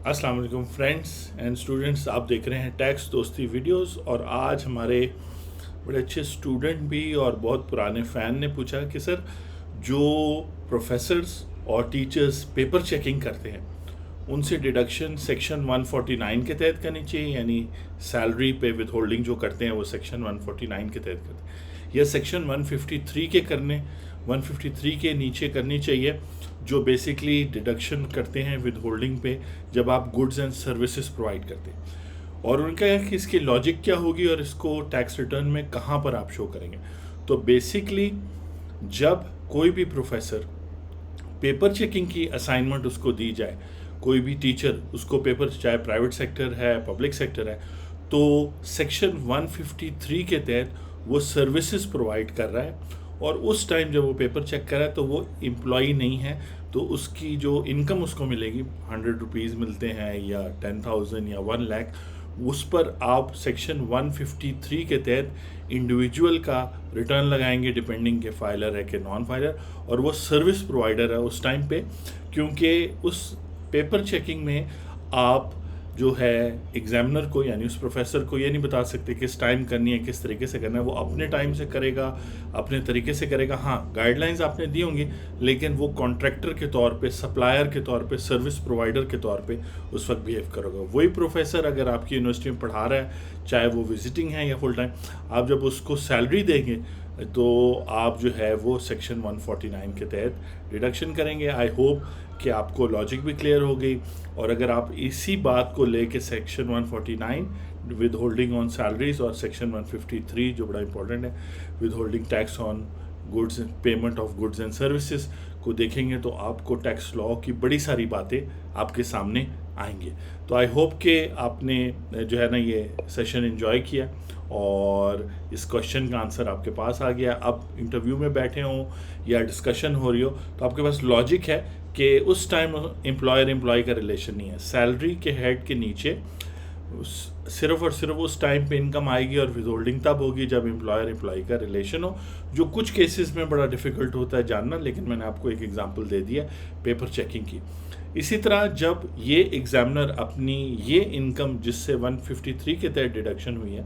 अस्सलाम वालेकुम friends and students, आप देख रहे हैं टैक्स दोस्ती वीडियोस। और आज हमारे बड़े अच्छे स्टूडेंट भी और बहुत पुराने फ़ैन ने पूछा कि सर, जो प्रोफेसर्स और टीचर्स पेपर चेकिंग करते हैं उनसे डिडक्शन सेक्शन 149 के तहत करनी चाहिए, यानी सैलरी पे विद होल्डिंग जो करते हैं वो सेक्शन 149 के तहत करते हैं, या सेक्शन 153 के नीचे करनी चाहिए, जो बेसिकली डिडक्शन करते हैं विद होल्डिंग पे जब आप गुड्स एंड सर्विसेज प्रोवाइड करते हैं। और उनका है कि इसकी लॉजिक क्या होगी और इसको टैक्स रिटर्न में कहाँ पर आप शो करेंगे। तो बेसिकली जब कोई भी प्रोफेसर पेपर चेकिंग की असाइनमेंट उसको दी जाए, कोई भी टीचर उसको पेपर, चाहे प्राइवेट सेक्टर है पब्लिक सेक्टर है, तो सेक्शन 153 के तहत वो सर्विसेज प्रोवाइड कर रहा है। और उस टाइम जब वो पेपर चेक कर रहा है तो वो एम्प्लॉई नहीं है, तो उसकी जो इनकम उसको मिलेगी 100 रुपीज़ मिलते हैं या 10,000 या 1 लाख, उस पर आप सेक्शन 153 के तहत इंडिविजुअल का रिटर्न लगाएंगे, डिपेंडिंग के फाइलर है कि नॉन फाइलर, और वो सर्विस प्रोवाइडर है उस टाइम पे, क्योंकि उस पेपर चेकिंग में आप जो है एग्जामिनर को यानी उस प्रोफेसर को ये नहीं बता सकते किस टाइम करनी है, किस तरीके से करना है। वो अपने टाइम से करेगा, अपने तरीके से करेगा। हाँ, गाइडलाइंस आपने दी होंगी, लेकिन वो कॉन्ट्रैक्टर के तौर पे, सप्लायर के तौर पे, सर्विस प्रोवाइडर के तौर पे उस वक्त बिहेव करोगे। वही प्रोफेसर अगर आपकी यूनिवर्सिटी में पढ़ा रहा है, चाहे वो विजिटिंग है या फुल टाइम, आप जब उसको सैलरी देंगे तो आप जो है वो सेक्शन 149 के तहत डिडक्शन करेंगे। आई होप कि आपको लॉजिक भी क्लियर हो गई। और अगर आप इसी बात को लेके section 149 with holding on salaries और सेक्शन 153 जो बड़ा इंपॉर्टेंट है, with holding tax on goods, payment of goods and services को देखेंगे, तो आपको टैक्स लॉ की बड़ी सारी बातें आपके सामने आएंगे। तो आई होप कि आपने जो है ना ये सेशन एंजॉय किया और इस क्वेश्चन का आंसर आपके पास आ गया। अब इंटरव्यू में बैठे हों या डिस्कशन हो रही हो तो आपके पास लॉजिक है कि उस टाइम एम्प्लॉयर एम्प्लॉय का रिलेशन नहीं है। सैलरी के हेड के नीचे सिर्फ और सिर्फ उस टाइम पे इनकम आएगी और विदहोल्डिंग तब होगी जब एम्प्लॉयर एम्प्लॉय का रिलेशन हो, जो कुछ केसेस में बड़ा डिफ़िकल्ट होता है जानना, लेकिन मैंने आपको एक एग्जांपल दे दिया पेपर चेकिंग की। इसी तरह जब ये एग्जामिनर अपनी ये इनकम जिससे 153 के तहत डिडक्शन हुई है,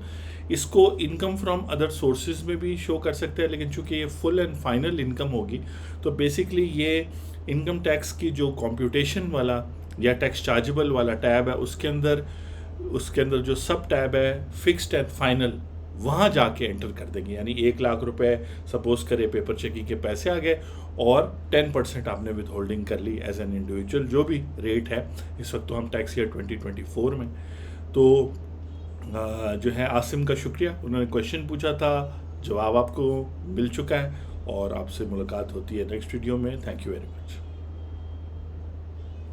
इसको इनकम फ्रॉम अदर सोर्सेज में भी शो कर सकते हैं, लेकिन चूंकि ये फुल एंड फाइनल इनकम होगी तो बेसिकली ये इनकम टैक्स की जो कंप्यूटेशन वाला या टैक्स चार्जेबल वाला टैब है उसके अंदर जो सब टैब है फिक्स्ड एंड फाइनल, वहाँ जाके एंटर कर देंगे। यानी 1 लाख रुपए सपोज करे पेपर चेकिंग के पैसे आ गए और 10% आपने विद होल्डिंग कर ली एज एन इंडिविजुअल, जो भी रेट है इस वक्त। तो हम टैक्स ईयर 2024 में, तो जो है आसिम का शुक्रिया, उन्होंने क्वेश्चन पूछा था, जवाब आपको मिल चुका है और आपसे मुलाकात होती है नेक्स्ट वीडियो में। Thank you very much.